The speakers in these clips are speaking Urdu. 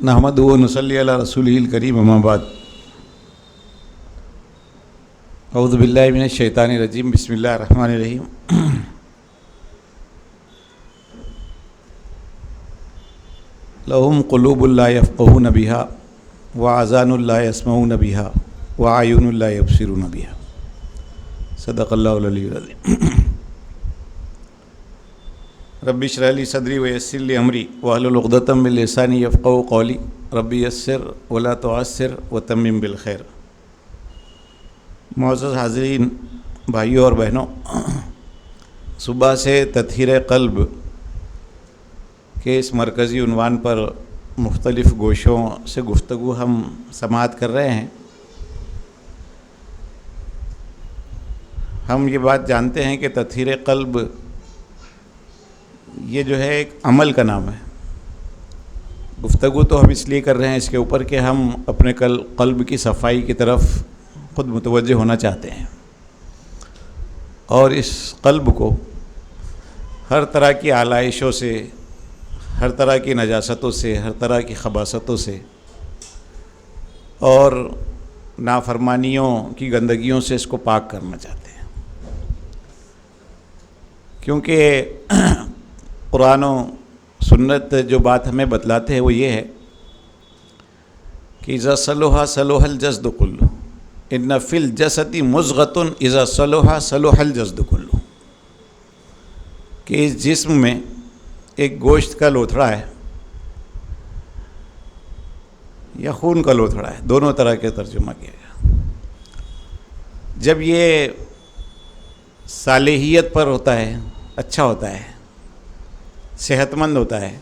نحمدہ و نصلی علی رسولہ الکریم اما بعد اعوذ باللہ من الشیطان الرجیم بسم اللہ الرحمن الرحیم لہم قلوب لا یفقہون بہا وآذان لا یسمعون بہا وأعین لا یبصرون بہا صدق اللہ العلی العظیم ربی اشرح لی صدری ویسر لی امری واحلل عقدۃ من لسانی یفقہوا قولی ربی یسر ولا تعسر وتمم بالخیر۔ معزز حاضرین، بھائیوں اور بہنوں، صبح سے تطہیر قلب کے اس مرکزی عنوان پر مختلف گوشوں سے گفتگو ہم سماعت کر رہے ہیں۔ ہم یہ بات جانتے ہیں کہ تطہیر قلب یہ جو ہے ایک عمل کا نام ہے۔ گفتگو تو ہم اس لیے کر رہے ہیں اس کے اوپر کہ ہم اپنے قلب کی صفائی کی طرف خود متوجہ ہونا چاہتے ہیں، اور اس قلب کو ہر طرح کی آلائشوں سے، ہر طرح کی نجاستوں سے، ہر طرح کی خباثتوں سے اور نافرمانیوں کی گندگیوں سے اس کو پاک کرنا چاہتے ہیں، کیونکہ قرآن و سنت جو بات ہمیں بتلاتے ہیں وہ یہ ہے کہ اذا صلح صلح الجسد کلہ، ان فی الجسد مضغۃ اذا صلح صلح الجسد کلہ، کہ اس جسم میں ایک گوشت کا لوتھڑا ہے یا خون کا لوتھڑا ہے، دونوں طرح کے ترجمہ کیا گیا۔ جب یہ صالحیت پر ہوتا ہے، اچھا ہوتا ہے، صحت مند ہوتا ہے،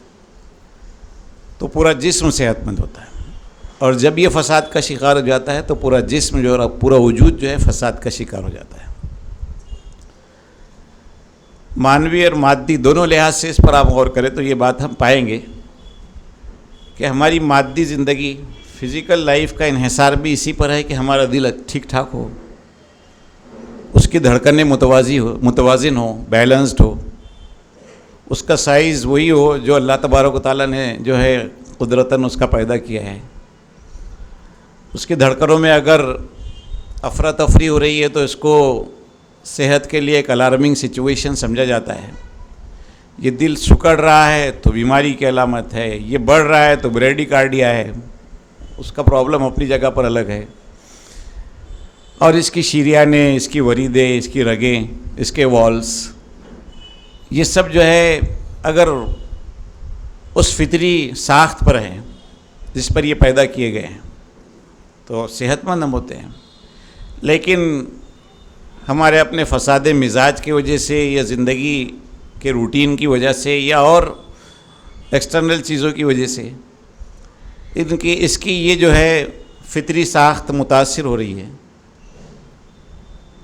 تو پورا جسم صحت مند ہوتا ہے، اور جب یہ فساد کا شکار ہو جاتا ہے تو پورا جسم جو ہے، پورا وجود جو ہے فساد کا شکار ہو جاتا ہے۔ معنوی اور مادی دونوں لحاظ سے اس پر آپ غور کریں تو یہ بات ہم پائیں گے کہ ہماری مادی زندگی، فزیکل لائف کا انحصار بھی اسی پر ہے کہ ہمارا دل ٹھیک ٹھاک ہو، اس کی دھڑکنیں متوازن ہو، بیلنسڈ ہو، اس کا سائز وہی ہو جو اللہ تبارک و تعالیٰ نے جو ہے قدرتاً اس کا پیدا کیا ہے۔ اس کی دھڑکنوں میں اگر افراتفری ہو رہی ہے تو اس کو صحت کے لیے ایک الارمنگ سچویشن سمجھا جاتا ہے۔ یہ دل سکڑ رہا ہے تو بیماری کی علامت ہے، یہ بڑھ رہا ہے تو بریڈی کارڈیا ہے، اس کا پرابلم اپنی جگہ پر الگ ہے، اور اس کی شریانیں، اس کی وریدیں، اس کی رگیں، اس کے والز، یہ سب جو ہے اگر اس فطری ساخت پر ہیں جس پر یہ پیدا کیے گئے ہیں تو صحت مند ہم ہوتے ہیں۔ لیکن ہمارے اپنے فساد مزاج کی وجہ سے یا زندگی کے روٹین کی وجہ سے یا اور ایکسٹرنل چیزوں کی وجہ سے اس کی یہ جو ہے فطری ساخت متاثر ہو رہی ہے،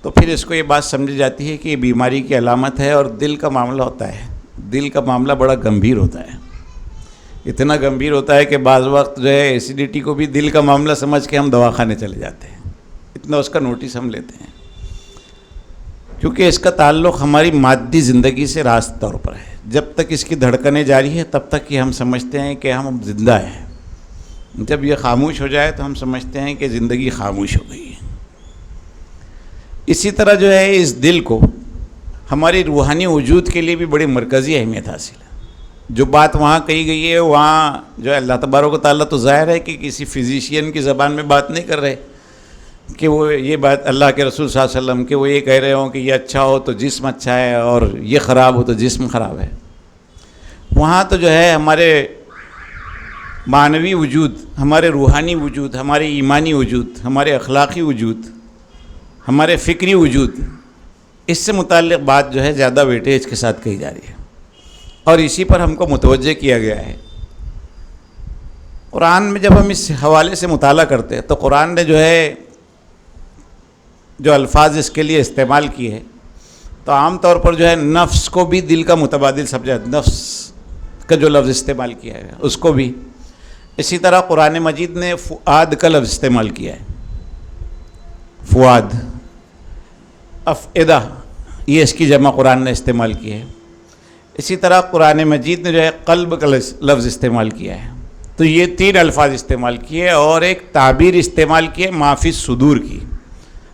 تو پھر اس کو یہ بات سمجھی جاتی ہے کہ یہ بیماری کی علامت ہے، اور دل کا معاملہ ہوتا ہے۔ دل کا معاملہ بڑا گمبھیر ہوتا ہے، اتنا گمبھیر ہوتا ہے کہ بعض وقت جو ہے ایسیڈیٹی کو بھی دل کا معاملہ سمجھ کے ہم دواخانے چلے جاتے ہیں، اتنا اس کا نوٹس ہم لیتے ہیں، کیونکہ اس کا تعلق ہماری مادی زندگی سے راست طور پر ہے۔ جب تک اس کی دھڑکنیں جاری ہے تب تک یہ ہم سمجھتے ہیں کہ ہم زندہ ہیں، جب یہ خاموش ہو جائے تو ہم سمجھتے ہیں کہ زندگی خاموش ہو گئی ہے۔ اسی طرح جو ہے اس دل کو ہماری روحانی وجود کے لیے بھی بڑی مرکزی اہمیت حاصل ہے۔ جو بات وہاں کہی گئی ہے وہاں جو ہے اللہ تبارک و تعالیٰ تو ظاہر ہے کہ کسی فزیشین کی زبان میں بات نہیں کر رہے کہ وہ یہ بات اللہ کے رسول صلی اللہ علیہ وسلم کہ وہ یہ کہہ رہے ہوں کہ یہ اچھا ہو تو جسم اچھا ہے اور یہ خراب ہو تو جسم خراب ہے۔ وہاں تو جو ہے ہمارے معنوی وجود، ہمارے روحانی وجود، ہمارے ایمانی وجود، ہمارے اخلاقی وجود، ہمارے فکری وجود، اس سے متعلق بات جو ہے زیادہ ویٹیج کے ساتھ کہی جا رہی ہے، اور اسی پر ہم کو متوجہ کیا گیا ہے۔ قرآن میں جب ہم اس حوالے سے مطالعہ کرتے ہیں تو قرآن نے جو ہے جو الفاظ اس کے لیے استعمال کیے ہیں تو عام طور پر جو ہے نفس کو بھی دل کا متبادل سمجھا، نفس کا جو لفظ استعمال کیا ہے اس کو بھی۔ اسی طرح قرآن مجید نے فؤاد کا لفظ استعمال کیا ہے، فؤاد، افئدہ، یہ اس کی جمع قرآن نے استعمال کی ہے۔ اسی طرح قرآن مجید نے جو ہے قلب کا لفظ استعمال کیا ہے، تو یہ 3 الفاظ استعمال کیے اور ایک تعبیر استعمال کی ہے معافی صدور کی،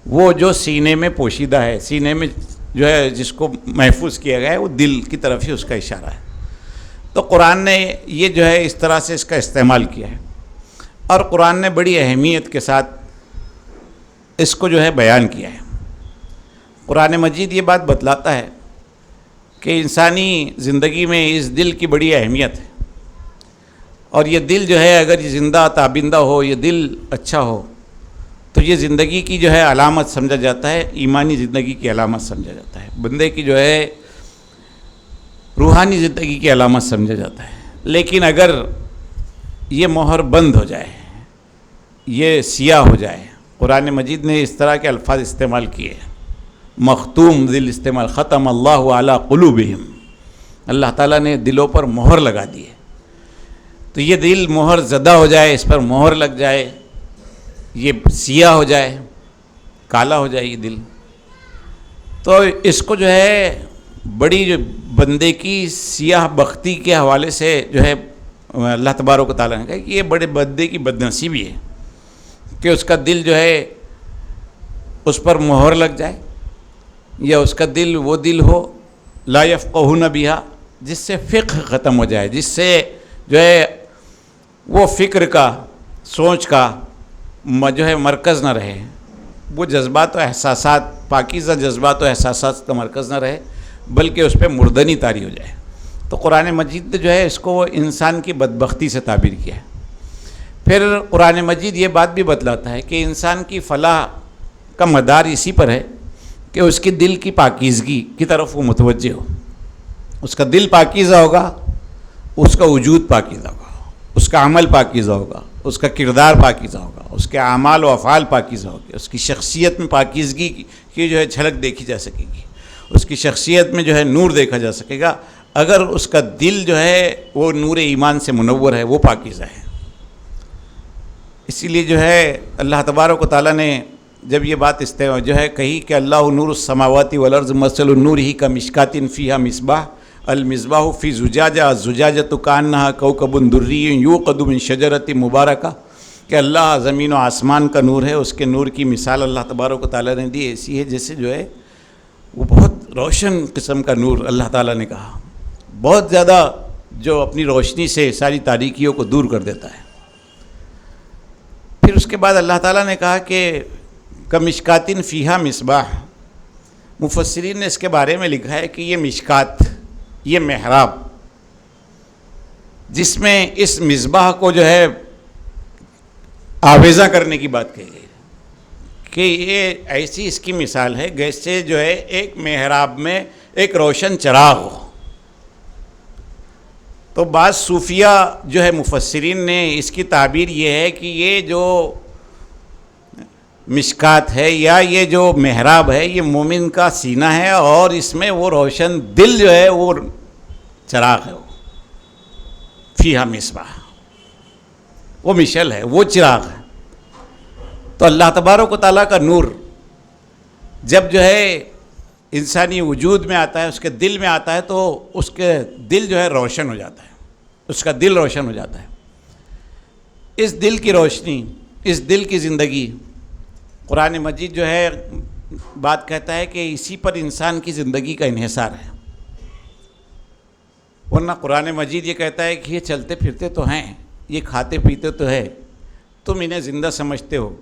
وہ جو سینے میں پوشیدہ ہے، سینے میں جو ہے جس کو محفوظ کیا گیا ہے، وہ دل کی طرف ہی اس کا اشارہ ہے۔ تو قرآن نے یہ جو ہے اس طرح سے اس کا استعمال کیا ہے، اور قرآن نے بڑی اہمیت کے ساتھ اس کو جو ہے بیان کیا ہے۔ قرآن مجید یہ بات بتلاتا ہے کہ انسانی زندگی میں اس دل کی بڑی اہمیت ہے، اور یہ دل جو ہے اگر یہ زندہ تابندہ ہو، یہ دل اچھا ہو، تو یہ زندگی کی جو ہے علامت سمجھا جاتا ہے، ایمانی زندگی کی علامت سمجھا جاتا ہے، بندے کی جو ہے روحانی زندگی کی علامت سمجھا جاتا ہے۔ لیکن اگر یہ مہر بند ہو جائے، یہ سیاہ ہو جائے، قرآن مجید نے اس طرح کے الفاظ استعمال کیے، مختوم دل استعمال، ختم اللہ علی قلوبہم، اللہ تعالیٰ نے دلوں پر مہر لگا دی ہے۔ تو یہ دل مہر زدہ ہو جائے، اس پر مہر لگ جائے، یہ سیاہ ہو جائے، کالا ہو جائے یہ دل، تو اس کو جو ہے بڑی جو بندے کی سیاہ بختی کے حوالے سے جو ہے اللہ تبارک و تعالیٰ نے کہا کہ یہ بڑے بندے کی بدنصیبی ہے کہ اس کا دل جو ہے اس پر مہر لگ جائے، یا اس کا دل وہ دل ہو لا یفقہون بہا، جس سے فقہ ختم ہو جائے، جس سے جو ہے وہ فکر کا، سوچ کا جو ہے مرکز نہ رہے، وہ جذبات و احساسات، پاکیزہ جذبات و احساسات کا مرکز نہ رہے، بلکہ اس پہ مردنی طاری ہو جائے۔ تو قرآن مجید جو ہے اس کو وہ انسان کی بدبختی سے تعبیر کیا ہے۔ پھر قرآن مجید یہ بات بھی بتلاتا ہے کہ انسان کی فلاح کا مدار اسی پر ہے کہ اس کی دل کی پاکیزگی کی طرف وہ متوجہ ہو۔ اس کا دل پاکیزہ ہوگا، اس کا وجود پاکیزہ ہوگا، اس کا عمل پاکیزہ ہوگا، اس کا کردار پاکیزہ ہوگا، اس کے اعمال و افعال پاکیزہ ہوگے، اس کی شخصیت میں پاکیزگی کی جو ہے جھلک دیکھی جا سکے گی، اس کی شخصیت میں جو ہے نور دیکھا جا سکے گا، اگر اس کا دل جو ہے وہ نور ایمان سے منور ہے، وہ پاکیزہ ہے۔ اسی لیے جو ہے اللہ تبارک و تعالیٰ نے جب یہ بات جو ہے کہی کہ اللہ نور السماوات والارض مثل النور ہی کمشکات فیہا مصباح المصباح فی زجاجہ الزجاجۃ کانہا کوکب دری یوقد من شجرۃ مبارکہ، کہ اللہ زمین و آسمان کا نور ہے، اس کے نور کی مثال اللہ تبارک و تعالیٰ نے دی ایسی ہے جیسے جو ہے وہ بہت روشن قسم کا نور اللہ تعالیٰ نے کہا، بہت زیادہ جو اپنی روشنی سے ساری تاریکیوں کو دور کر دیتا ہے۔ پھر اس کے بعد اللہ تعالیٰ نے کہا کہ کمشکاتن فیہا مصباح، مفسرین نے اس کے بارے میں لکھا ہے کہ یہ مشکات، یہ محراب، جس میں اس مصباح کو جو ہے آویزہ کرنے کی بات کہی گئی کہ یہ ایسی اس کی مثال ہے جیسے جو ہے ایک محراب میں ایک روشن چراغ ہو۔ تو بعض صوفیہ جو ہے مفسرین نے اس کی تعبیر یہ ہے کہ یہ جو مشکات ہے یا یہ جو محراب ہے، یہ مومن کا سینہ ہے، اور اس میں وہ روشن دل جو ہے وہ چراغ ہے، وہ فیہا مصباح، وہ مشل ہے، وہ چراغ ہے۔ تو اللہ تبارک و تعالیٰ کا نور جب جو ہے انسانی وجود میں آتا ہے، اس کے دل میں آتا ہے، تو اس کے دل جو ہے روشن ہو جاتا ہے، اس کا دل روشن ہو جاتا ہے۔ اس دل کی روشنی، اس دل کی زندگی، قرآن مجید جو ہے بات کہتا ہے کہ اسی پر انسان کی زندگی کا انحصار ہے، ورنہ قرآن مجید یہ کہتا ہے کہ یہ چلتے پھرتے تو ہیں، یہ کھاتے پیتے تو ہے، تم انہیں زندہ سمجھتے ہو،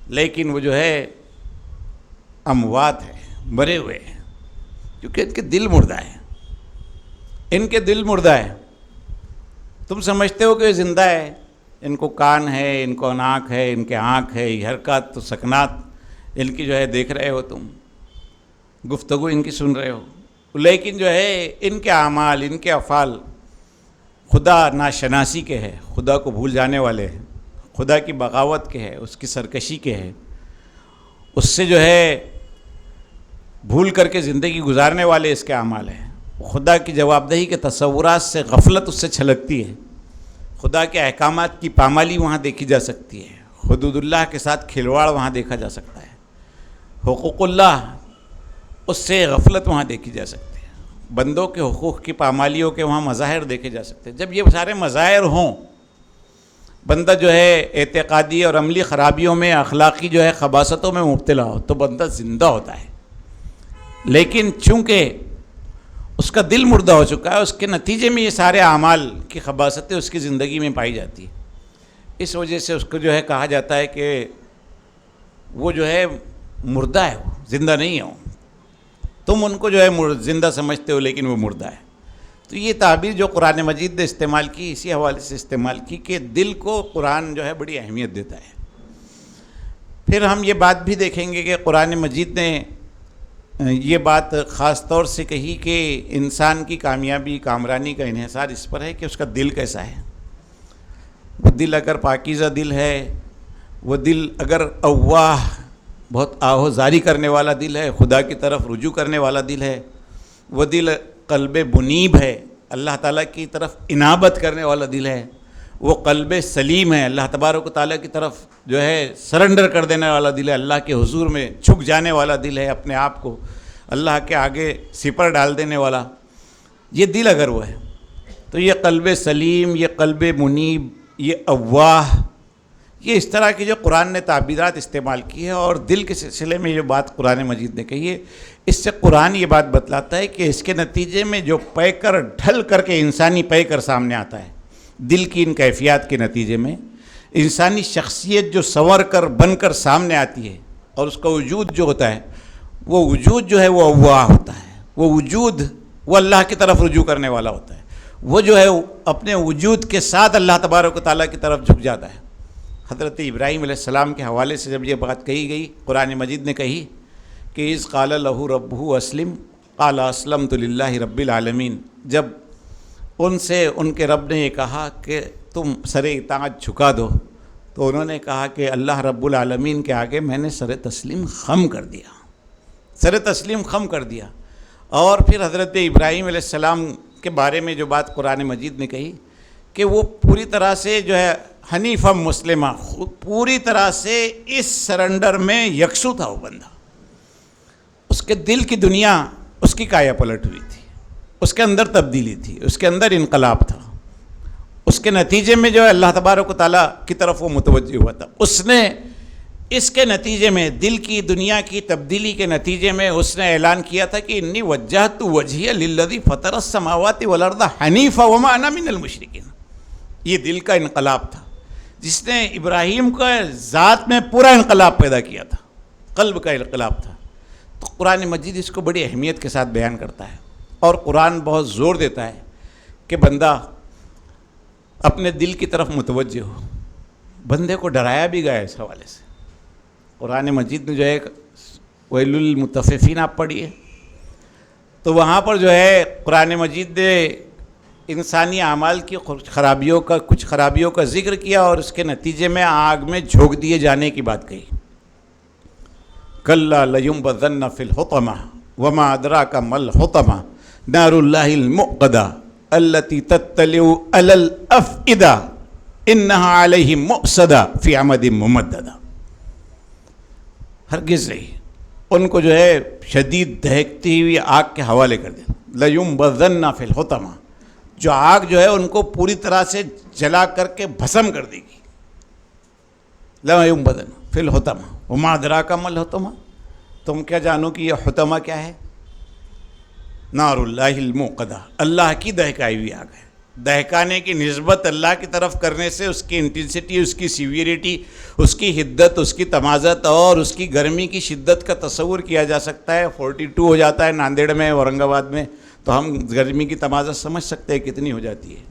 لیکن وہ جو ہے اموات ہے، مرے ہوئے ہیں، کیونکہ ان کے دل مردہ ہے، ان کے دل مردہ ہے۔ تم سمجھتے ہو کہ یہ زندہ ہے، ان کو کان ہے، ان کو ناک ہے، ان کے آنکھ ہے، یہ حرکات تو سکنات ان کی جو ہے دیکھ رہے ہو، تم گفتگو ان کی سن رہے ہو، لیکن جو ہے ان کے اعمال، ان کے افعال خدا ناشناسی کے ہے، خدا کو بھول جانے والے ہیں، خدا کی بغاوت کے ہے، اس کی سرکشی کے ہے، اس سے جو ہے بھول کر کے زندگی گزارنے والے اس کے اعمال ہیں۔ خدا کی جواب دہی کے تصورات سے غفلت اس سے چھلکتی ہے، خدا کے احکامات کی پامالی وہاں دیکھی جا سکتی ہے، حدود اللہ کے ساتھ کھلواڑ وہاں دیکھا جا سکتا ہے، حقوق اللہ اس سے غفلت وہاں دیکھی جا سکتی ہے۔ بندوں کے حقوق کی پامالیوں کے وہاں مظاہر دیکھے جا سکتے ہیں. جب یہ سارے مظاہر ہوں، بندہ جو ہے اعتقادی اور عملی خرابیوں میں، اخلاقی جو ہے خباثتوں میں مبتلا ہو، تو بندہ زندہ ہوتا ہے. لیکن چونکہ اس کا دل مردہ ہو چکا ہے، اس کے نتیجے میں یہ سارے اعمال کی خباثتیں اس کی زندگی میں پائی جاتی ہیں. اس وجہ سے اس کو جو ہے کہا جاتا ہے کہ وہ جو ہے مردہ ہے، وہ زندہ نہیں ہے. تم ان کو جو ہے زندہ سمجھتے ہو لیکن وہ مردہ ہے. تو یہ تعبیر جو قرآن مجید نے استعمال کی، اسی حوالے سے استعمال کی کہ دل کو قرآن جو ہے بڑی اہمیت دیتا ہے. پھر ہم یہ بات بھی دیکھیں گے کہ قرآن مجید نے یہ بات خاص طور سے کہی کہ انسان کی کامیابی، کامرانی کا انحصار اس پر ہے کہ اس کا دل کیسا ہے. وہ دل اگر پاکیزہ دل ہے، وہ دل اگر اواہ، بہت آہوزاری کرنے والا دل ہے، خدا کی طرف رجوع کرنے والا دل ہے، وہ دل قلب منیب ہے، اللہ تعالیٰ کی طرف انابت کرنے والا دل ہے، وہ قلب سلیم ہے، اللہ تبارک و تعالیٰ کی طرف جو ہے سرنڈر کر دینے والا دل ہے، اللہ کے حضور میں جھک جانے والا دل ہے، اپنے آپ کو اللہ کے آگے سپر ڈال دینے والا. یہ دل اگر وہ ہے تو یہ قلب سلیم، یہ قلب منیب، یہ اواہ، یہ اس طرح کی جو قرآن نے تعبیرات استعمال کی ہے. اور دل کے سلسلے میں جو بات قرآن مجید نے کہی ہے، اس سے قرآن یہ بات بتلاتا ہے کہ اس کے نتیجے میں جو پیکر ڈھل کر کے انسانی پیکر سامنے آتا ہے، دل کی ان کیفیات کے نتیجے میں انسانی شخصیت جو سنور کر بن کر سامنے آتی ہے، اور اس کا وجود جو ہوتا ہے، وہ وجود جو ہے وہ اواہ ہوتا ہے. وہ وجود وہ اللہ کی طرف رجوع کرنے والا ہوتا ہے. وہ جو ہے اپنے وجود کے ساتھ اللہ تبارک و تعالیٰ کی طرف جھک جاتا ہے. حضرت ابراہیم علیہ السلام کے حوالے سے جب یہ بات کہی گئی، قرآن مجید نے کہی کہ اذ قال لہ ربہ اسلم قال اسلمت للہ رب العالمین. جب ان سے ان کے رب نے یہ کہا کہ تم سر اطاعت جھکا دو، تو انہوں نے کہا کہ اللہ رب العالمین کے آگے میں نے سر تسلیم خم کر دیا، سر تسلیم خم کر دیا. اور پھر حضرت ابراہیم علیہ السلام کے بارے میں جو بات قرآن مجید نے کہی کہ وہ پوری طرح سے جو ہے حنیفا مسلمہ، پوری طرح سے اس سرنڈر میں یکسو تھا. وہ بندہ، اس کے دل کی دنیا اس کی کایا پلٹ ہوئی تھی، اس کے اندر تبدیلی تھی، اس کے اندر انقلاب تھا. اس کے نتیجے میں جو ہے اللہ تبارک و تعالیٰ کی طرف وہ متوجہ ہوا تھا. اس نے اس کے نتیجے میں، دل کی دنیا کی تبدیلی کے نتیجے میں اس نے اعلان کیا تھا کہ انی وجہت وجہی للذی فطر السماوات والارض حنیفا وما انا من المشرکین. یہ دل کا انقلاب تھا جس نے ابراہیم کا ذات میں پورا انقلاب پیدا کیا تھا، قلب کا انقلاب تھا. تو قرآن مجید اس کو بڑی اہمیت کے ساتھ بیان کرتا ہے، اور قرآن بہت زور دیتا ہے کہ بندہ اپنے دل کی طرف متوجہ ہو. بندے کو ڈرایا بھی گیا اس حوالے سے. قرآن مجید میں جو ہے ویل للمطففین آپ پڑھیے، تو وہاں پر جو ہے قرآن مجید نے انسانی اعمال کی خرابیوں کا، کچھ خرابیوں کا ذکر کیا، اور اس کے نتیجے میں آگ میں جھونک دیے جانے کی بات کہی. کلا لینبذن فی الحطمہ وما ادراک ما الحطمہ نار اللہ الموقدہ التی تطلع علی الافئدہ انہا علیہم مؤصدہ فی عمد ممددہ. ہرگز نہیں، ان کو جو ہے شدید دہکتی ہوئی آگ کے حوالے کر دیا. لینبذن فی الحطمہ، جو آگ جو ہے ان کو پوری طرح سے جلا کر کے بھسم کر دے گی. لینبذن فی الحطمہ وما ادراک ما الحطمہ، تم کیا جانو کہ یہ حطمہ کیا ہے؟ نار اللہ الموقدہ، اللہ کی دہکائی ہوئی آگ ہے. دہکانے کی نسبت اللہ کی طرف کرنے سے اس کی انٹینسٹی، اس کی سیویریٹی، اس کی حدت، اس کی تمازت اور اس کی گرمی کی شدت کا تصور کیا جا سکتا ہے. 42 ہو جاتا ہے ناندیڑ میں، اورنگ آباد میں، تو ہم گرمی کی تمازت سمجھ سکتے ہیں کتنی ہو جاتی ہے.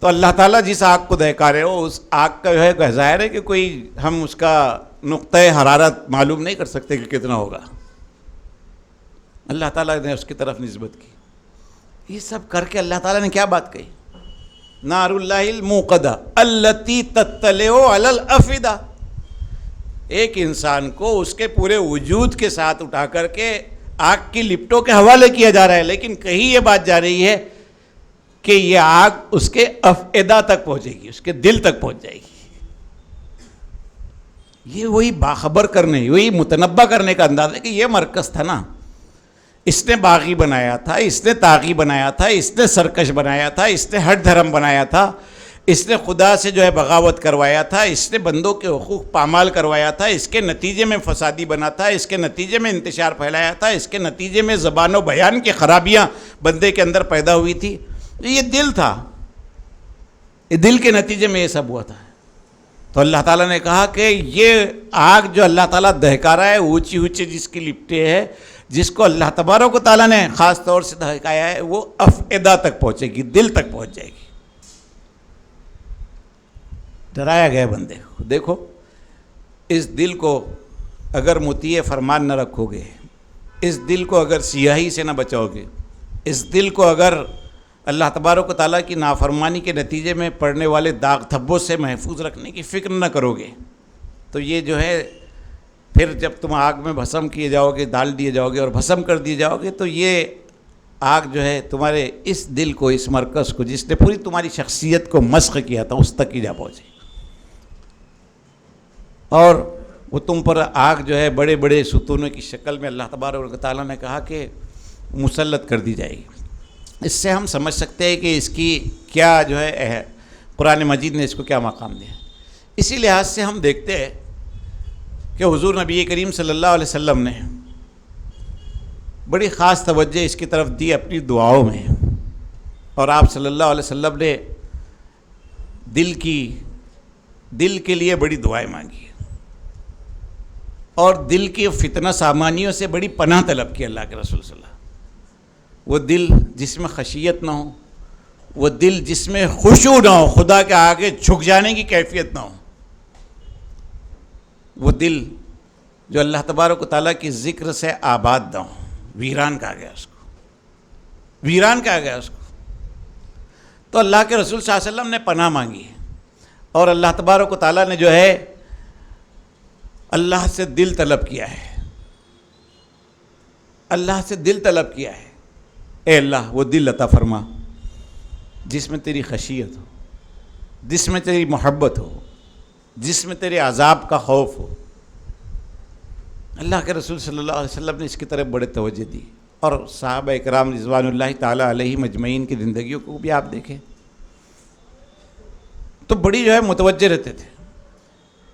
تو اللہ تعالیٰ جس آگ کو دہکا رہے ہو، اس آگ کا جو ہے ظاہر ہے کہ کوئی ہم اس کا نقطۂ حرارت معلوم نہیں کر سکتے کہ کتنا ہوگا. اللہ تعالیٰ نے اس کی طرف نسبت کی. یہ سب کر کے اللہ تعالیٰ نے کیا بات کہی؟ نار اللہ الموقدہ التی تطلع علی الافئدہ. ایک انسان کو اس کے پورے وجود کے ساتھ اٹھا کر کے آگ کی لپٹوں کے حوالے کیا جا رہا ہے، لیکن کہیں یہ بات جا رہی ہے کہ یہ آگ اس کے افئدہ تک پہنچے گی، اس کے دل تک پہنچ جائے گی. یہ وہی باخبر کرنے، وہی متنبہ کرنے کا انداز ہے کہ یہ مرکز تھا نا، اس نے باغی بنایا تھا، اس نے طاغی بنایا تھا، اس نے سرکش بنایا تھا، اس نے ہٹ دھرم بنایا تھا، اس نے خدا سے جو ہے بغاوت کروایا تھا، اس نے بندوں کے حقوق پامال کروایا تھا، اس کے نتیجے میں فسادی بنا تھا، اس کے نتیجے میں انتشار پھیلایا تھا، اس کے نتیجے میں زبان و بیان کی خرابیاں بندے کے اندر پیدا ہوئی تھی. یہ دل تھا، یہ دل کے نتیجے میں یہ سب ہوا تھا. تو اللہ تعالیٰ نے کہا کہ یہ آگ جو اللہ تعالیٰ دہکا رہا ہے، اونچی اونچی جس کی لپٹے ہے، جس کو اللہ تبارک و تعالیٰ نے خاص طور سے دہکایا ہے، وہ افئدہ تک پہنچے گی، دل تک پہنچ جائے گی. ڈرایا گیا بندے کو. دیکھو اس دل کو اگر مطیع فرمان نہ رکھو گے، اس دل کو اگر سیاہی سے نہ بچاؤ گے، اس دل کو اگر اللہ تبارک و تعالیٰ کی نافرمانی کے نتیجے میں پڑنے والے داغ دھبوں سے محفوظ رکھنے کی فکر نہ کرو گے، تو یہ جو ہے پھر جب تم آگ میں بھسم کیے جاؤ گے، ڈال دیے جاؤ گے اور بھسم کر دیے جاؤ گے، تو یہ آگ جو ہے تمہارے اس دل کو، اس مرکز کو، جس نے پوری تمہاری شخصیت کو مسخ کیا تھا، اس تک ہی جا پہنچے. اور وہ تم پر آگ جو ہے بڑے بڑے ستونوں کی شکل میں اللہ تبارک و تعالیٰ نے کہا کہ مسلط کر دی جائے گی. اس سے ہم سمجھ سکتے ہیں کہ اس کی کیا جو ہے قرآن مجید نے اس کو کیا مقام دیا. اسی لحاظ سے ہم دیکھتے ہیں کہ حضور نبی کریم صلی اللہ علیہ وسلم نے بڑی خاص توجہ اس کی طرف دی اپنی دعاؤں میں، اور آپ صلی اللہ علیہ وسلم نے دل کے لیے بڑی دعائیں مانگی اور دل کی فتنہ سامانیوں سے بڑی پناہ طلب کی اللہ کے رسول صلی اللہ علیہ وسلم. وہ دل جس میں خشیت نہ ہو، وہ دل جس میں خشوع نہ ہو، خدا کے آگے جھک جانے کی کیفیت نہ ہو، وہ دل جو اللہ تبارک و تعالیٰ کی ذکر سے آباد نہ ہو. ویران کہا گیا اس کو، ویران کہا گیا اس کو. تو اللہ کے رسول صلی اللہ علیہ وسلم نے پناہ مانگی اور اللہ تبارک و تعالیٰ نے جو ہے اللہ سے دل طلب کیا ہے، اللہ سے دل طلب کیا ہے. اے اللہ وہ دل عطا فرما جس میں تیری خشیت ہو، جس میں تیری محبت ہو، جس میں تیرے عذاب کا خوف ہو. اللہ کے رسول صلی اللہ علیہ وسلم نے اس کی طرف بڑے توجہ دی. اور صحابہ اکرام رضوان اللہ تعالیٰ علیہم اجمعین کی زندگیوں کو بھی آپ دیکھیں تو بڑی جو ہے متوجہ رہتے تھے.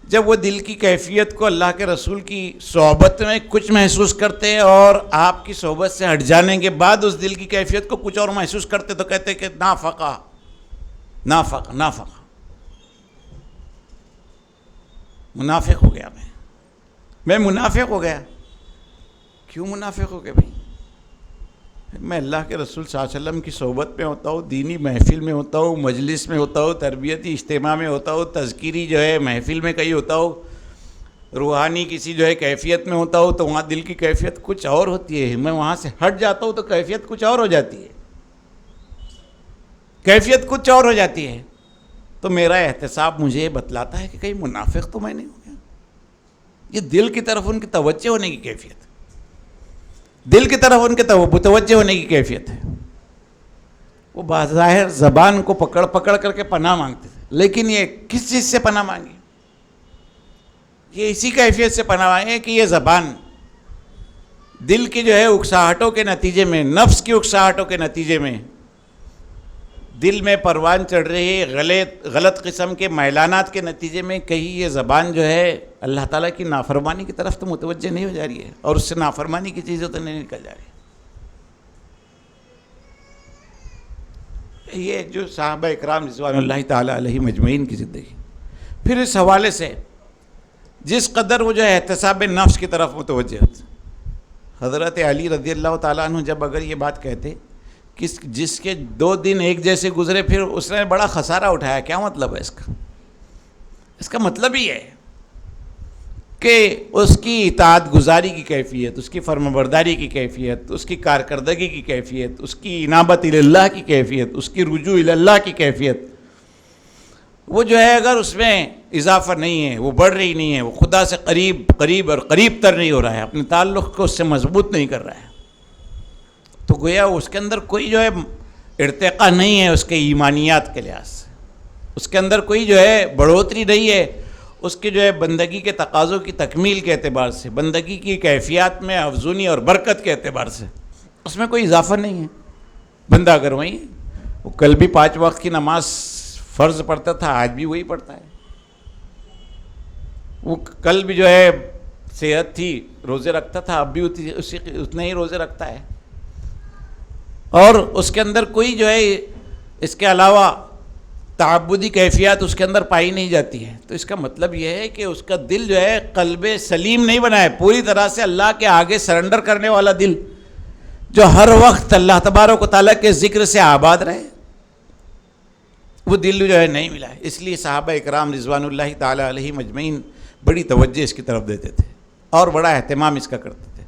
جب وہ دل کی کیفیت کو اللہ کے رسول کی صحبت میں کچھ محسوس کرتے اور آپ کی صحبت سے ہٹ جانے کے بعد اس دل کی کیفیت کو کچھ اور محسوس کرتے تو کہتے کہ نافقہ نافقہ نافقہ، منافق ہو گیا میں منافق ہو گیا. کیوں منافق ہو گیا بھائی؟ میں اللہ کے رسول صلی اللہ علیہ وسلم کی صحبت میں ہوتا ہوں، دینی محفل میں ہوتا ہوں، مجلس میں ہوتا ہوں، تربیتی اجتماع میں ہوتا ہوں، تذکیری جو ہے محفل میں کہیں ہوتا ہوں، روحانی کسی جو ہے کیفیت میں ہوتا ہوں، تو وہاں دل کی کیفیت کچھ اور ہوتی ہے. میں وہاں سے ہٹ جاتا ہوں تو کیفیت کچھ اور ہو جاتی ہے، کیفیت کچھ اور ہو جاتی ہے. تو میرا احتساب مجھے بتلاتا ہے کہ کہیں منافق تو میں نہیں ہو گیا. یہ دل کی طرف ان کی توجہ ہونے کی کیفیت، دل کی طرف ان کے متوجہ ہونے کی کیفیت ہے. وہ بظاہر زبان کو پکڑ پکڑ کر کے پناہ مانگتے تھے، لیکن یہ کس چیز سے پناہ مانگی؟ یہ اسی کیفیت سے پناہ مانگے کہ یہ زبان دل کی جو ہے اکساہٹوں کے نتیجے میں، نفس کی اکساہٹوں کے نتیجے میں دل میں پروان چڑھ رہی غلط قسم کے میلانات کے نتیجے میں کہیں یہ زبان جو ہے اللہ تعالیٰ کی نافرمانی کی طرف تو متوجہ نہیں ہو جا رہی ہے، اور اس سے نافرمانی کی چیزیں تو نہیں نکل جا رہی. یہ جو صحابہ اکرام رضوان اللہ تعالیٰ علیہم اجمعین کی زندگی. پھر اس حوالے سے جس قدر وہ جو ہے احتساب نفس کی طرف متوجہ ہوتے، حضرت علی رضی اللہ تعالیٰ عنہ جب اگر یہ بات کہتے جس کے 2 دن ایک جیسے گزرے پھر اس نے بڑا خسارہ اٹھایا، کیا مطلب ہے اس کا مطلب یہ ہے کہ اس کی اطاعت گزاری کی کیفیت، اس کی فرمانبرداری کی کیفیت، اس کی کارکردگی کی کیفیت، اس کی انابت اللہ کی کیفیت، اس کی رجوع اللہ کی کیفیت، وہ جو ہے اگر اس میں اضافہ نہیں ہے، وہ بڑھ رہی نہیں ہے، وہ خدا سے قریب اور قریب تر نہیں ہو رہا ہے، اپنے تعلق کو اس سے مضبوط نہیں کر رہا ہے، تو گویا اس کے اندر کوئی جو ہے ارتقاء نہیں ہے. اس کے ایمانیات کے لحاظ سے اس کے اندر کوئی جو ہے بڑھوتری نہیں ہے، اس کے جو ہے بندگی کے تقاضوں کی تکمیل کے اعتبار سے، بندگی کی کیفیات میں افزونی اور برکت کے اعتبار سے اس میں کوئی اضافہ نہیں ہے. بندہ اگر وہیں وہ کل بھی 5 وقت کی نماز فرض پڑھتا تھا، آج بھی وہی پڑھتا ہے. وہ کل بھی جو ہے صحت تھی روزے رکھتا تھا، اب بھی اتنے ہی روزے رکھتا ہے، اور اس کے اندر کوئی جو ہے اس کے علاوہ تعبدی کیفیات اس کے اندر پائی نہیں جاتی ہے. تو اس کا مطلب یہ ہے کہ اس کا دل جو ہے قلب سلیم نہیں بنا ہے، پوری طرح سے اللہ کے آگے سرنڈر کرنے والا دل، جو ہر وقت اللہ تبارک و تعالیٰ کے ذکر سے آباد رہے، وہ دل جو ہے نہیں ملا ہے. اس لیے صحابہ اکرام رضوان اللہ تعالیٰ علیہم اجمعین بڑی توجہ اس کی طرف دیتے تھے اور بڑا اہتمام اس کا کرتے تھے.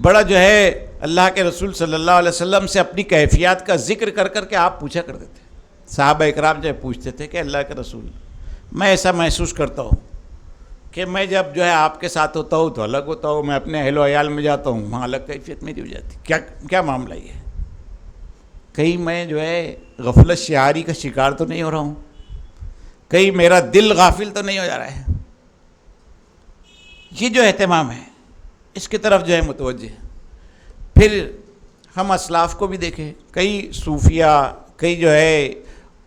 بڑا جو ہے اللہ کے رسول صلی اللہ علیہ وسلم سے اپنی کیفیات کا ذکر کر کر کے آپ پوچھا کرتے تھے. صحابہ اکرام جو ہے پوچھتے تھے کہ اللہ کے رسول، میں ایسا محسوس کرتا ہوں کہ میں جب جو ہے آپ کے ساتھ ہوتا ہوں تو الگ ہوتا ہوں، میں اپنے اہل و عیال میں جاتا ہوں وہاں الگ کیفیت میری ہو جاتی. کیا معاملہ یہ ہے؟ کہیں میں جو ہے غفلت شعاری کا شکار تو نہیں ہو رہا ہوں؟ کہیں میرا دل غافل تو نہیں ہو جا رہا ہے؟ یہ جو اہتمام ہے اس کی طرف جو ہے متوجہ. پھر ہم اسلاف کو بھی دیکھیں، کئی صوفیہ، کئی جو ہے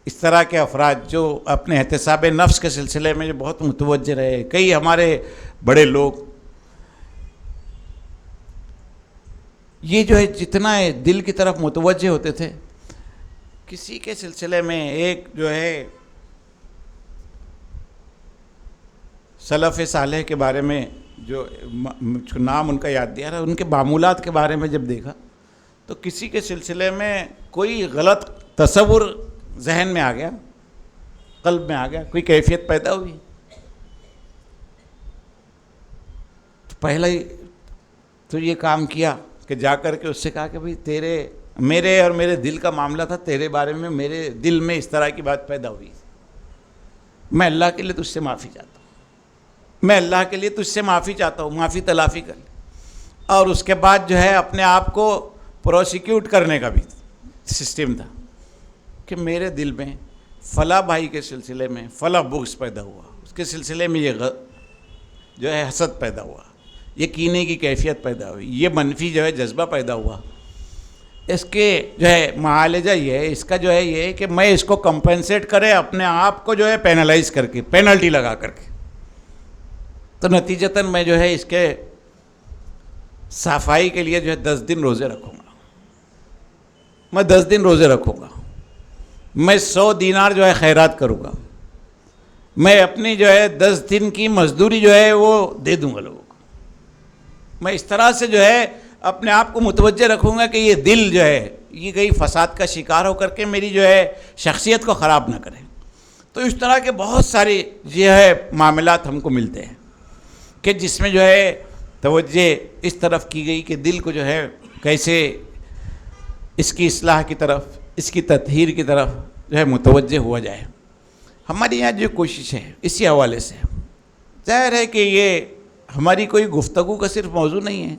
اس طرح کے افراد جو اپنے احتساب نفس کے سلسلے میں جو بہت متوجہ رہے، کئی ہمارے بڑے لوگ، یہ جو ہے جتنا دل کی طرف متوجہ ہوتے تھے، کسی کے سلسلے میں ایک جو ہے سلف صالح کے بارے میں جو نام ان کا یاد دیا رہا، ان کے معمولات کے بارے میں جب دیکھا تو کسی کے سلسلے میں کوئی غلط تصور ذہن میں آ گیا، قلب میں آ گیا، کوئی کیفیت پیدا ہوئی، تو پہلا ہی تو یہ کام کیا کہ جا کر کے اس سے کہا کہ بھئی میرے اور میرے دل کا معاملہ تھا، تیرے بارے میں میرے دل میں اس طرح کی بات پیدا ہوئی، میں اللہ کے لیے تجھ سے معافی چاہتا ہوں، میں اللہ کے لیے تجھ سے معافی چاہتا ہوں، معافی تلافی کر لے. اور اس کے بعد جو ہے اپنے آپ کو پروسیکیوٹ کرنے کا بھی سسٹم تھا کہ میرے دل میں فلاں بھائی کے سلسلے میں فلاں بغض پیدا ہوا، اس کے سلسلے میں یہ جو ہے حسد پیدا ہوا، یہ کینے کی کیفیت پیدا ہوئی، یہ منفی جو ہے جذبہ پیدا ہوا. اس کے جو ہے معالجہ یہ ہے، اس کا جو ہے یہ ہے کہ میں اس کو کمپنسیٹ کرے اپنے آپ کو جو ہے پینلائز کر کے، پینلٹی لگا کر کے. تو نتیجتاً میں جو ہے اس کے صفائی کے لیے جو ہے 10 دن روزے رکھوں گا، میں 10 دن روزے رکھوں گا، میں 100 دینار جو ہے خیرات کروں گا، میں اپنی جو ہے 10 دن کی مزدوری جو ہے وہ دے دوں گا لوگوں کو. میں اس طرح سے جو ہے اپنے آپ کو متوجہ رکھوں گا کہ یہ دل جو ہے یہ کئی فساد کا شکار ہو کر کے میری جو ہے شخصیت کو خراب نہ کرے. تو اس طرح کے بہت سارے جو ہے معاملات ہم کو ملتے ہیں کہ جس میں جو ہے توجہ اس طرف کی گئی کہ دل کو جو ہے کیسے اس کی اصلاح کی طرف، اس کی تطہیر کی طرف جو ہے متوجہ ہوا جائے. ہماری یہاں جو کوشش ہے اسی حوالے سے، ظاہر ہے کہ یہ ہماری کوئی گفتگو کا صرف موضوع نہیں ہے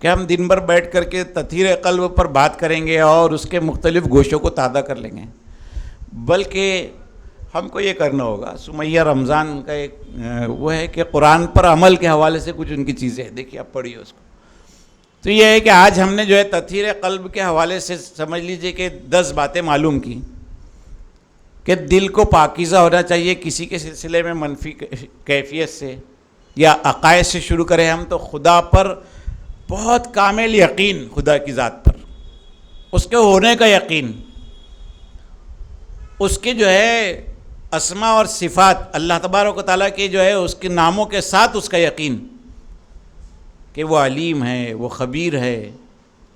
کہ ہم دن بھر بیٹھ کر کے تطہیر قلب پر بات کریں گے اور اس کے مختلف گوشوں کو تازہ کر لیں گے، بلکہ ہم کو یہ کرنا ہوگا. سمیہ رمضان کا ایک وہ ہے کہ قرآن پر عمل کے حوالے سے کچھ ان کی چیزیں ہیں، دیکھیے آپ پڑھیے اس کو. تو یہ ہے کہ آج ہم نے جو ہے تطہیر قلب کے حوالے سے سمجھ لیجئے کہ 10 باتیں معلوم کی کہ دل کو پاکیزہ ہونا چاہیے کسی کے سلسلے میں منفی کیفیت سے یا عقائد سے. شروع کریں ہم تو خدا پر بہت کامل یقین، خدا کی ذات پر، اس کے ہونے کا یقین، اس کے جو ہے اسماء اور صفات، اللہ تبارک و تعالیٰ کے جو ہے اس کے ناموں کے ساتھ اس کا یقین کہ وہ علیم ہے، وہ خبیر ہے،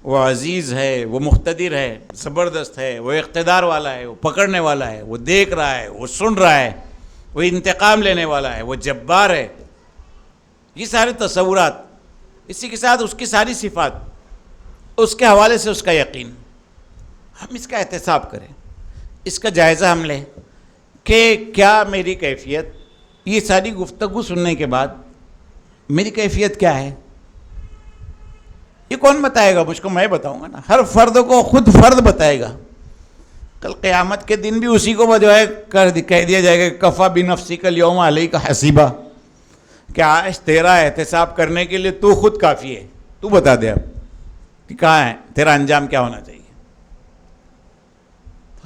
وہ عزیز ہے، وہ مقتدر ہے، زبردست ہے، وہ اقتدار والا ہے، وہ پکڑنے والا ہے، وہ دیکھ رہا ہے، وہ سن رہا ہے، وہ انتقام لینے والا ہے، وہ جبار ہے. یہ سارے تصورات، اسی کے ساتھ اس کی ساری صفات، اس کے حوالے سے اس کا یقین، ہم اس کا احتساب کریں، اس کا جائزہ ہم لیں کہ کیا میری کیفیت، یہ ساری گفتگو سننے کے بعد میری کیفیت کیا ہے. یہ کون بتائے گا مجھ کو؟ میں بتاؤں گا نا. ہر فرد کو خود فرد بتائے گا. کل قیامت کے دن بھی اسی کو جو ہے کہہ دیا جائے گا کفا بنفسک الیوم علیک حسیبا، کہ آج تیرا احتساب کرنے کے لیے تو خود کافی ہے، تو بتا دے. اب کہ کہاں ہے تیرا انجام کیا ہونا چاہیے.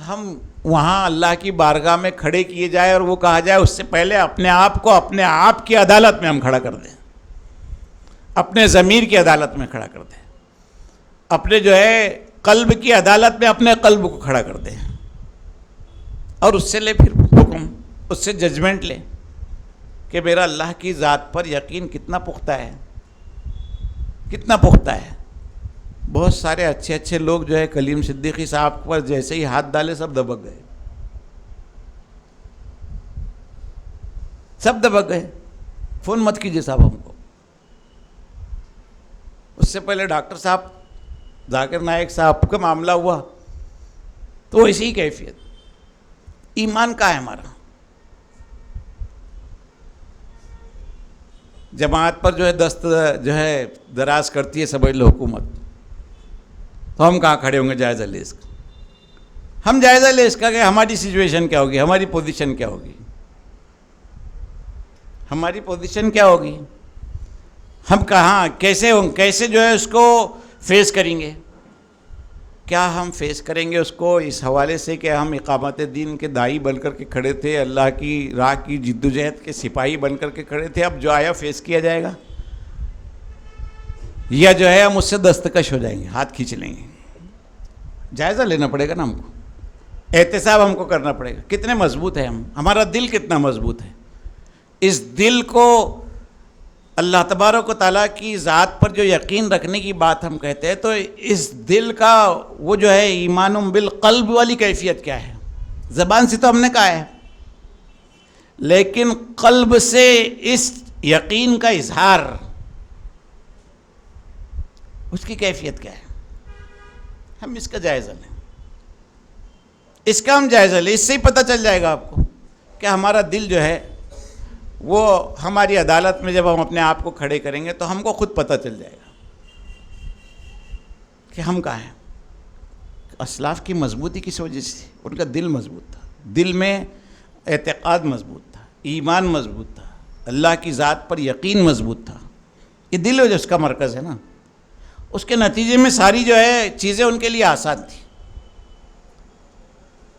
ہم وہاں اللہ کی بارگاہ میں کھڑے کیے جائے اور وہ کہا جائے اس سے پہلے اپنے آپ کو اپنے آپ کی عدالت میں ہم کھڑا کر دیں, اپنے ضمیر کی عدالت میں کھڑا کر دیں, اپنے جو ہے قلب کی عدالت میں اپنے قلب کو کھڑا کر دیں, اور اس سے لے پھر حکم, اس سے ججمنٹ لیں کہ میرا اللہ کی ذات پر یقین کتنا پختہ ہے, کتنا پختہ ہے. بہت سارے اچھے اچھے لوگ جو ہے کلیم صدیقی صاحب پر جیسے ہی ہاتھ ڈالے سب دبک گئے, سب دبک گئے. فون مت کیجیے صاحب ہم کو. اس سے پہلے ڈاکٹر صاحب ذاکر نائک صاحب کا معاملہ ہوا تو ایسی ہی کیفیت. ایمان کا ہے ہمارا. جماعت پر جو ہے دست جو ہے دراز کرتی ہے سمجھ لو حکومت, تو ہم کہاں کھڑے ہوں گے جائزہ لے اس کا. ہم جائزہ لے اس کا کہ ہماری سچویشن کیا ہوگی, ہماری پوزیشن کیا ہوگی, ہماری پوزیشن کیا ہوگی, ہم کہاں کیسے جو ہے اس کو فیس کریں گے. کیا ہم فیس کریں گے اس کو اس حوالے سے کہ ہم اقامت دین کے داعی بن کر کے کھڑے تھے, اللہ کی راہ کی جدوجہد کے سپاہی بن کر کے کھڑے تھے, اب جو آیا فیس کیا جائے گا, یا جو ہے ہم اس سے دستکش ہو جائیں گے, ہاتھ کھینچ لیں گے. جائزہ لینا پڑے گا نا ہم کو, احتساب ہم کو کرنا پڑے گا. کتنے مضبوط ہیں ہم, ہمارا دل کتنا مضبوط ہے. اس دل کو اللہ تبارک و تعالیٰ کی ذات پر جو یقین رکھنے کی بات ہم کہتے ہیں, تو اس دل کا وہ جو ہے ایمان بالقلب والی کیفیت کیا ہے. زبان سے تو ہم نے کہا ہے, لیکن قلب سے اس یقین کا اظہار, اس کی کیفیت کیا ہے. ہم اس کا جائزہ لیں, اس کا ہم جائزہ لیں. اس سے ہی پتہ چل جائے گا آپ کو کہ ہمارا دل جو ہے وہ ہماری عدالت میں جب ہم اپنے آپ کو کھڑے کریں گے تو ہم کو خود پتہ چل جائے گا کہ ہم کہاں ہیں. اسلاف کی مضبوطی کس وجہ سے, ان کا دل مضبوط تھا, دل میں اعتقاد مضبوط تھا, ایمان مضبوط تھا, اللہ کی ذات پر یقین مضبوط تھا. یہ دل جو اس کا مرکز ہے نا, اس کے نتیجے میں ساری جو ہے چیزیں ان کے لیے آسان تھی.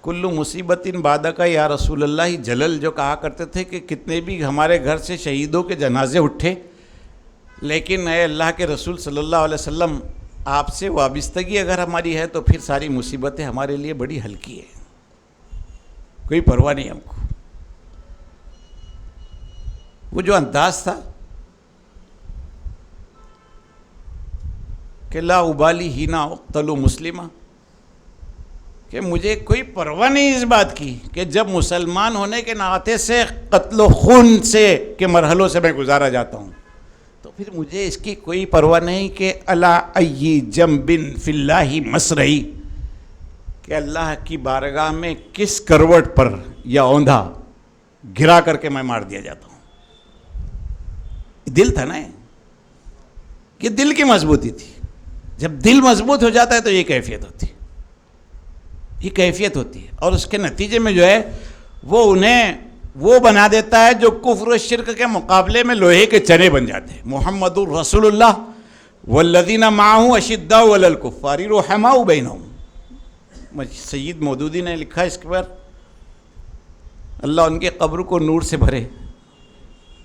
کلو مصیبت بعد کا یا رسول اللہ جلل جو کہا کرتے تھے کہ کتنے بھی ہمارے گھر سے شہیدوں کے جنازے اٹھے, لیکن اے اللہ کے رسول صلی اللہ علیہ وسلم آپ سے وابستگی اگر ہماری ہے تو پھر ساری مصیبتیں ہمارے لیے بڑی ہلکی ہیں, کوئی پرواہ نہیں ہم کو. وہ جو انداز تھا کہ لا ابالی ہینا اقتل مسلمہ, کہ مجھے کوئی پرواہ نہیں اس بات کی کہ جب مسلمان ہونے کے ناطے سے قتل و خون سے کے مرحلوں سے میں گزارا جاتا ہوں, تو پھر مجھے اس کی کوئی پرواہ نہیں کہ الا ای جنب فی اللہ مسرعی, کہ اللہ کی بارگاہ میں کس کروٹ پر یا اوندھا گرا کر کے میں مار دیا جاتا ہوں. دل تھا نا, یہ دل کی مضبوطی تھی. جب دل مضبوط ہو جاتا ہے تو یہ کیفیت ہوتی ہے, یہ کیفیت ہوتی ہے, اور اس کے نتیجے میں جو ہے وہ انہیں وہ بنا دیتا ہے جو کفر و شرک کے مقابلے میں لوہے کے چنے بن جاتے ہیں. محمد الرسول اللہ والذین معہ اشداء علی الکفار رحماء بینہم. سید مودودی نے لکھا اس کے پر, اللہ ان کے قبر کو نور سے بھرے,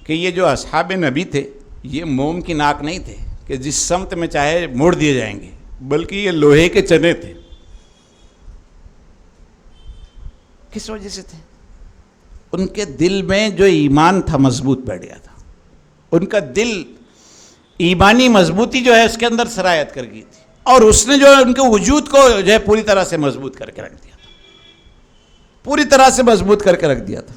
کہ یہ جو اصحاب نبی تھے یہ موم کی ناک نہیں تھے کہ جس سمت میں چاہے موڑ دیے جائیں گے, بلکہ یہ لوہے کے چنے تھے. کس وجہ سے تھے؟ ان کے دل میں جو ایمان تھا مضبوط بیٹھ گیا تھا. ان کا دل ایمانی مضبوطی جو ہے اس کے اندر سرایت کر گئی تھی, اور اس نے جو ہے ان کے وجود کو جو ہے پوری طرح سے مضبوط کر کے رکھ دیا تھا, پوری طرح سے مضبوط کر کے رکھ دیا تھا.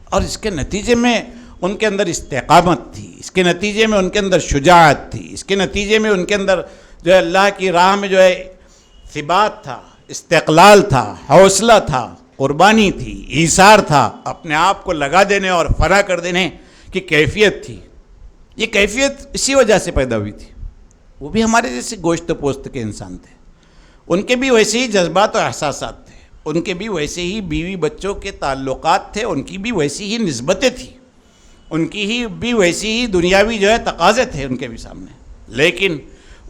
اور اس کے نتیجے میں ان کے اندر استقامت تھی, اس کے نتیجے میں ان کے اندر شجاعت تھی, اس کے نتیجے میں ان کے اندر جو ہے اللہ کی راہ میں جو ہے ثبات تھا, استقلال تھا, حوصلہ تھا, قربانی تھی, ایثار تھا, اپنے آپ کو لگا دینے اور فنا کر دینے کی کیفیت تھی. یہ کیفیت اسی وجہ سے پیدا ہوئی تھی. وہ بھی ہمارے جیسے گوشت پوست کے انسان تھے, ان کے بھی ویسے ہی جذبات و احساسات تھے, ان کے بھی ویسے ہی بیوی بچوں کے تعلقات تھے, ان کی بھی ویسی ہی نسبتیں تھیں, ان کی ہی بھی ویسی ہی دنیاوی جو ہے تقاضے تھے ان کے بھی سامنے. لیکن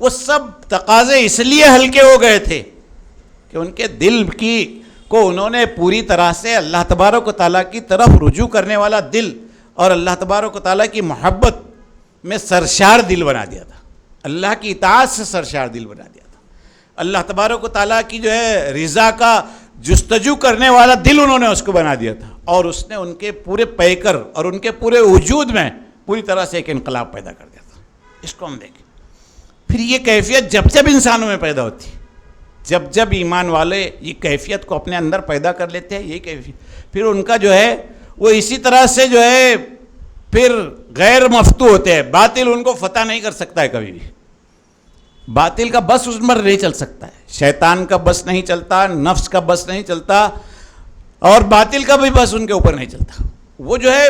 وہ سب تقاضے اس لیے ہلکے ہو گئے تھے کہ ان کے دل کو انہوں نے پوری طرح سے اللہ تبارک و تعالیٰ کی طرف رجوع کرنے والا دل اور اللہ تبارک و تعالیٰ کی محبت میں سرشار دل بنا دیا تھا، اللہ کی اطاعت سے سرشار دل بنا دیا تھا، اللہ تبارک و تعالیٰ کی جو ہے رضا کا جستجو کرنے والا دل انہوں نے اس کو بنا دیا تھا، اور اس نے ان کے پورے پیکر اور ان کے پورے وجود میں پوری طرح سے ایک انقلاب پیدا کر دیا تھا۔ اس کو ہم دیکھیں، پھر یہ کیفیت جب جب انسانوں میں پیدا ہوتی ہے، جب جب ایمان والے یہ کیفیت کو اپنے اندر پیدا کر لیتے ہیں، یہ کیفیت پھر ان کا جو ہے وہ اسی طرح سے جو ہے پھر غیر مفتو ہوتے ہیں، باطل ان کو فتح نہیں کر سکتا ہے کبھی بھی، باطل کا بس اس پر نہیں چل سکتا ہے، شیطان کا بس نہیں چلتا، نفس کا بس نہیں چلتا، اور باطل کا بھی بس ان کے اوپر نہیں چلتا۔ وہ جو ہے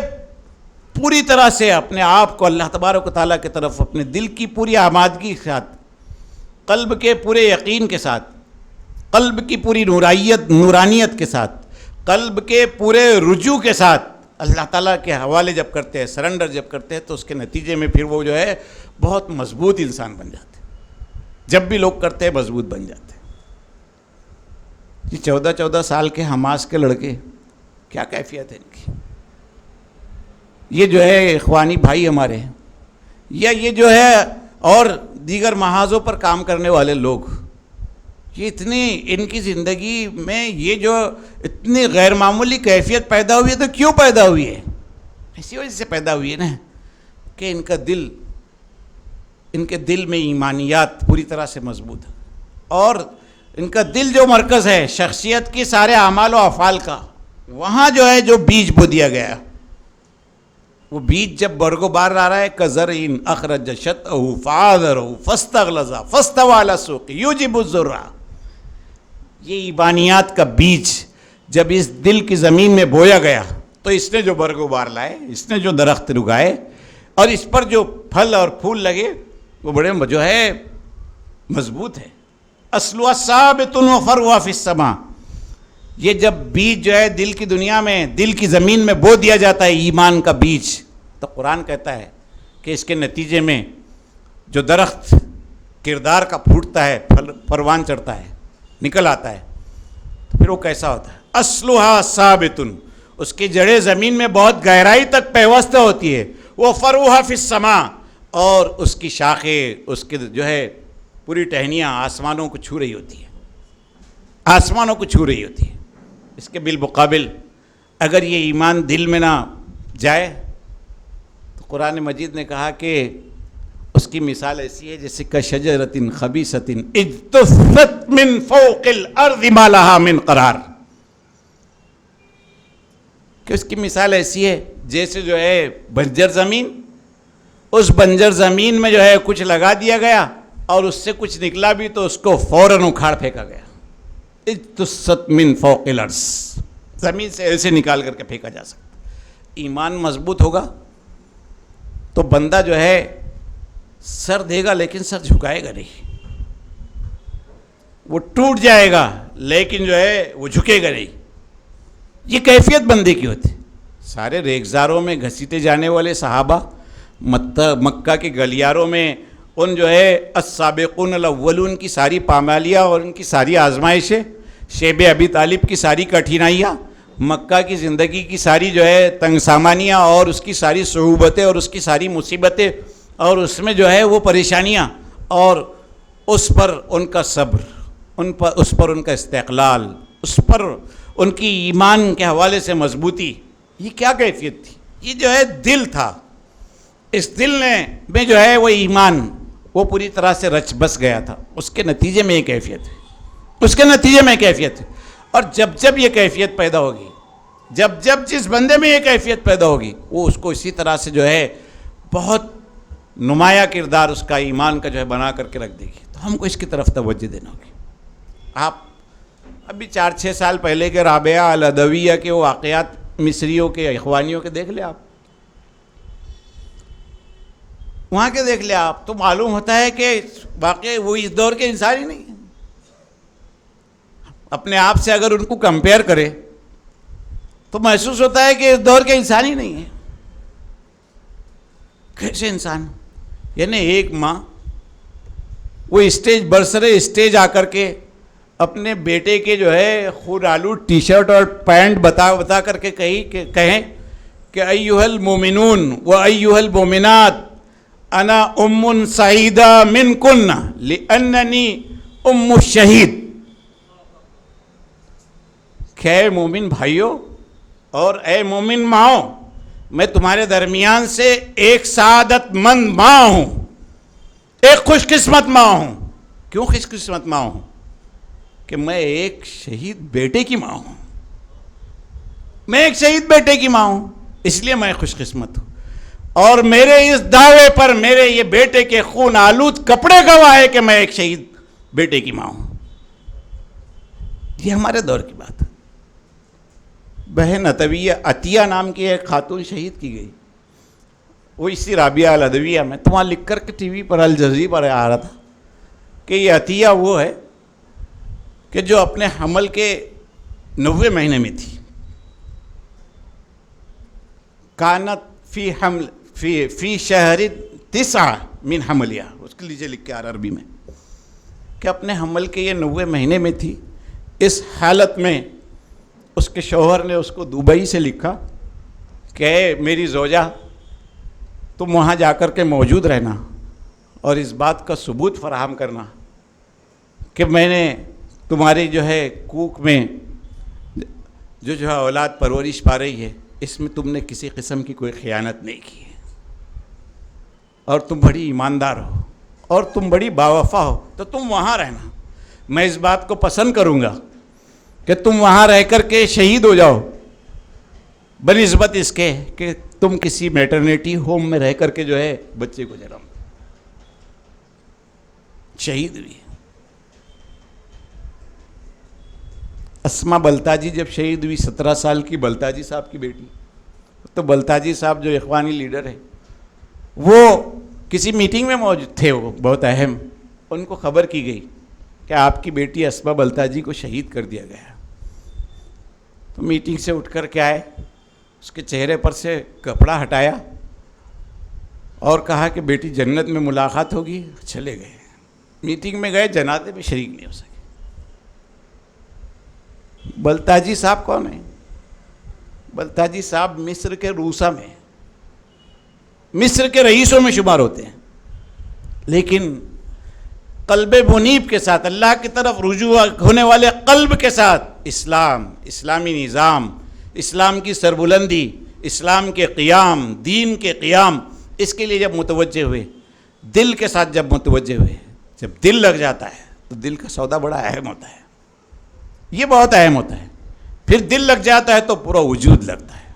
پوری طرح سے اپنے آپ کو اللہ تبارک و تعالیٰ کی طرف اپنے دل کی پوری آمادگی کے ساتھ، قلب کے پورے یقین کے ساتھ، قلب کی پوری نورانیت کے ساتھ، قلب کے پورے رجوع کے ساتھ اللہ تعالیٰ کے حوالے جب کرتے ہیں، سرنڈر جب کرتے ہیں، تو اس کے نتیجے میں پھر وہ جو ہے بہت مضبوط انسان بن جاتے ہیں، جب بھی لوگ کرتے ہیں مضبوط بن جاتے ہیں۔ یہ 14 سال کے حماس کے لڑکے، کیا کیفیت ہے ان کی، یہ جو ہے اخوانی بھائی ہمارے، یا یہ جو ہے اور دیگر محاذوں پر کام کرنے والے لوگ، یہ اتنی ان کی زندگی میں یہ جو اتنی غیر معمولی کیفیت پیدا ہوئی ہے، تو کیوں پیدا ہوئی ہے؟ اسی وجہ سے پیدا ہوئی ہے نا کہ ان کے دل میں ایمانیات پوری طرح سے مضبوط ہے، اور ان کا دل جو مرکز ہے شخصیت کی سارے اعمال و افعال کا، وہاں جو ہے جو بیج بو دیا گیا، وہ بیج جب برگ و بار آ رہا ہے، کزرعین اخرج شطأہ فآزرہ فاستغلظ فاستوی علی السوق یعجب الزراع، یہ ایمانیات کا بیج جب اس دل کی زمین میں بویا گیا تو اس نے جو برگ و بار لائے، اس نے جو درخت رگائے، اور اس پر جو پھل اور پھول لگے، وہ بڑے جو ہے مضبوط ہے۔ اصلها ثابت وفرعها فی السماء، یہ جب بیج جو ہے دل کی دنیا میں، دل کی زمین میں بو دیا جاتا ہے ایمان کا بیج، تو قرآن کہتا ہے کہ اس کے نتیجے میں جو درخت کردار کا پھوٹتا ہے، پروان چڑھتا ہے، نکل آتا ہے، تو پھر وہ کیسا ہوتا ہے؟ اصلها ثابت، اس کی جڑیں زمین میں بہت گہرائی تک پیوستہ ہوتی ہے، وہ فرعها فی السماء، اور اس کی شاخیں، اس کی جو ہے پوری ٹہنیاں آسمانوں کو چھو رہی ہوتی ہے، آسمانوں کو چھو رہی ہوتی ہے۔ اس کے بالمقابل اگر یہ ایمان دل میں نہ جائے تو قرآن مجید نے کہا کہ اس کی مثال ایسی ہے جیسے کشجرۃ خبیثۃ اجتثت من فوق الارض ما لها من قرار، کہ اس کی مثال ایسی ہے جیسے جو ہے بنجر زمین، اس بنجر زمین میں جو ہے کچھ لگا دیا گیا اور اس سے کچھ نکلا بھی تو اس کو فوراً اکھاڑ پھینکا گیا، اجتثت من فوق الارض، زمین سے ایسے نکال کر کے پھینکا جا سکتا۔ ایمان مضبوط ہوگا تو بندہ جو ہے سر دے گا لیکن سر جھکائے گا نہیں، وہ ٹوٹ جائے گا لیکن جو ہے وہ جھکے گا نہیں، یہ کیفیت بندے کی ہوتی۔ سارے ریگزاروں میں گھسیٹے جانے والے صحابہ، مکہ کے گلیاروں میں ان جو ہے السابقون الاولون کی ساری پامالیاں اور ان کی ساری آزمائشیں، شیب ابی طالب کی ساری کٹھنائیاں، مکہ کی زندگی کی ساری جو ہے تنگ سامانیاں اور اس کی ساری صعوبتیں اور اس کی ساری مصیبتیں اور اس میں جو ہے وہ پریشانیاں، اور اس پر ان کا صبر، اس پر ان کا استقلال، اس پر ان کی ایمان کے حوالے سے مضبوطی، یہ کیا کیفیت تھی؟ یہ جو ہے دل تھا، اس دل میں جو ہے وہ ایمان وہ پوری طرح سے رچ بس گیا تھا، اس کے نتیجے میں یہ کیفیت ہے، اس کے نتیجے میں کیفیت ہے۔ اور جب جب یہ کیفیت پیدا ہوگی، جب جب جس بندے میں یہ کیفیت پیدا ہوگی، وہ اس کو اسی طرح سے جو ہے بہت نمایاں کردار اس کا ایمان کا جو ہے بنا کر کے رکھ دے گی۔ تو ہم کو اس کی طرف توجہ دینا ہوگی۔ آپ ابھی 4-6 سال پہلے کے رابعہ العدویہ کے وہ واقعات مصریوں کے، اخوانیوں کے دیکھ لیں آپ، وہاں کے دیکھ لیں آپ، تو معلوم ہوتا ہے کہ واقعی وہ اس دور کے انسان ہی نہیں ہیں۔ اپنے آپ سے اگر ان کو کمپیئر کرے تو محسوس ہوتا ہے کہ اس دور کے انسان ہی نہیں ہیں۔ کیسے انسان؟ یعنی ایک ماں وہ اسٹیج برسرے اسٹیج آ کر کے اپنے بیٹے کے جو ہے خون آلود ٹی شرٹ اور پینٹ بتا کر کے کہیں کہ ایھا المومنون و ایھا المومنات انا ام سعیدہ منکن لاننی ام الشہید، کہ اے مومن بھائیوں اور اے مومن ماؤں، میں تمہارے درمیان سے ایک سعادت مند ماں ہوں، ایک خوش قسمت ماں ہوں۔ کیوں خوش قسمت ماں ہوں؟ کہ میں ایک شہید بیٹے کی ماں ہوں، میں ایک شہید بیٹے کی ماں ہوں، اس لیے میں خوش قسمت ہوں، اور میرے اس دعوے پر میرے یہ بیٹے کے خون آلود کپڑے گواہ ہے کہ میں ایک شہید بیٹے کی ماں ہوں۔ یہ ہمارے دور کی بات ہے۔ بہن عطیہ نام کی ایک خاتون شہید کی گئی، وہ اسی رابعہ العدویہ میں، تو وہاں لکھ کر کے ٹی وی پر الجزیرہ پر آ رہا تھا کہ یہ عطیہ وہ ہے کہ جو اپنے حمل کے 90 مہینے میں تھی، کانت فی شہر 9 من حملیہ، اس کے لیے لکھ کے آ رہا عربی میں کہ اپنے حمل کے یہ 90 مہینے میں تھی۔ اس حالت میں اس کے شوہر نے اس کو دبئی سے لکھا کہ اے میری زوجہ، تم وہاں جا کر کے موجود رہنا اور اس بات کا ثبوت فراہم کرنا کہ میں نے تمہاری جو ہے کوکھ میں جو ہے اولاد پرورش پا رہی ہے، اس میں تم نے کسی قسم کی کوئی خیانت نہیں کی ہے، اور تم بڑی ایماندار ہو اور تم بڑی باوفا ہو، تو تم وہاں رہنا۔ میں اس بات کو پسند کروں گا کہ تم وہاں رہ کر کے شہید ہو جاؤ بنسبت اس کے کہ تم کسی میٹرنیٹی ہوم میں رہ کر کے جو ہے بچے کو جنم۔ شہید ہوئی۔ اسما بلتاجی جب شہید ہوئی، 17 سال کی بلتاجی صاحب کی بیٹی، تو بلتاجی صاحب جو اخوانی لیڈر ہے، وہ کسی میٹنگ میں موجود تھے، وہ بہت اہم، ان کو خبر کی گئی کہ آپ کی بیٹی اسما بلتاجی کو شہید کر دیا گیا۔ تو میٹنگ سے اٹھ کر کے آئے، اس کے چہرے پر سے کپڑا ہٹایا اور کہا کہ بیٹی جنت میں ملاقات ہوگی، چلے گئے۔ میٹنگ میں گئے، جنازے میں شریک نہیں ہو سکے۔ بلتاجی صاحب کون ہیں؟ بلتاجی صاحب مصر کے روسا میں، مصر کے رئیسوں میں شمار ہوتے ہیں، لیکن قلب منیب کے ساتھ، اللہ کی طرف رجوع ہونے والے قلب کے ساتھ اسلام، اسلامی نظام، اسلام کی سربلندی، اسلام کے قیام، دین کے قیام، اس کے لیے جب متوجہ ہوئے، دل کے ساتھ جب متوجہ ہوئے، جب دل لگ جاتا ہے تو دل کا سودا بڑا اہم ہوتا ہے، یہ بہت اہم ہوتا ہے۔ پھر دل لگ جاتا ہے تو پورا وجود لگتا ہے،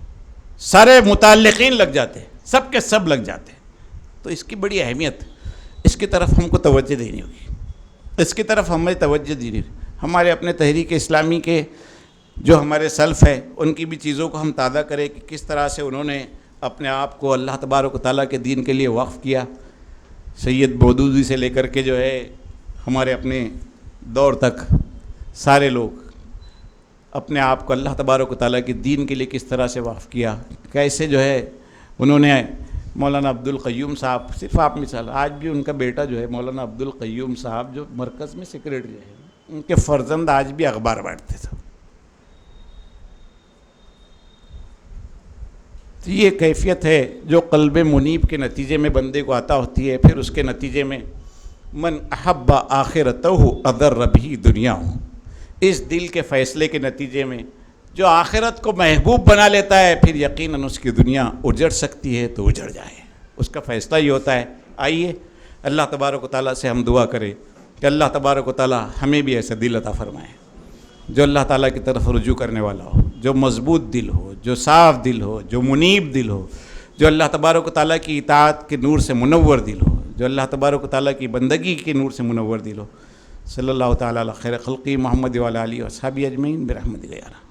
سارے متعلقین لگ جاتے ہیں، سب کے سب لگ جاتے ہیں۔ تو اس کی بڑی اہمیت، اس کی طرف ہم کو توجہ دینی ہوگی، اس کی طرف ہمیں توجہ دینی ہوگی۔ ہمارے اپنے تحریک اسلامی کے جو ہمارے سلف ہے، ان کی بھی چیزوں کو ہم تازہ کریں کہ کس طرح سے انہوں نے اپنے آپ کو اللہ تبارک و تعالیٰ کے دین کے لیے وقف کیا۔ سید بودودی سے لے کر کے جو ہے ہمارے اپنے دور تک سارے لوگ اپنے آپ کو اللہ تبارک و تعالیٰ کے دین کے لیے کس طرح سے وقف کیا، کیسے جو ہے انہوں نے مولانا عبد القیوم صاحب، صرف آپ مثال، آج بھی ان کا بیٹا جو ہے مولانا عبد القیوم صاحب جو مرکز میں سیکریٹری ہے، ان کے فرزند آج بھی اخبار بانٹتے تھے۔ تو یہ کیفیت ہے جو قلب منیب کے نتیجے میں بندے کو عطا ہوتی ہے۔ پھر اس کے نتیجے میں من احب آخرتہ اضر بہ دنیا، اس دل کے فیصلے کے نتیجے میں جو آخرت کو محبوب بنا لیتا ہے، پھر یقیناً اس کی دنیا اجڑ سکتی ہے تو اجڑ جائے، اس کا فیصلہ یہ ہوتا ہے۔ آئیے اللہ تبارک و تعالیٰ سے ہم دعا کریں کہ اللہ تبارک و تعالیٰ ہمیں بھی ایسا دل عطا فرمائے جو اللہ تعالیٰ کی طرف رجوع کرنے والا ہو، جو مضبوط دل ہو، جو صاف دل ہو، جو منیب دل ہو، جو اللہ تبارک و تعالیٰ کی اطاعت کے نور سے منور دل ہو، جو اللہ تبارک و تعالیٰ کی بندگی کے نور سے منور دل ہو۔ صلی اللہ تعالیٰ علی خیر خلقی محمد وعلی آلہ و اصحابہ اجمعین برحمتک یا اللہ۔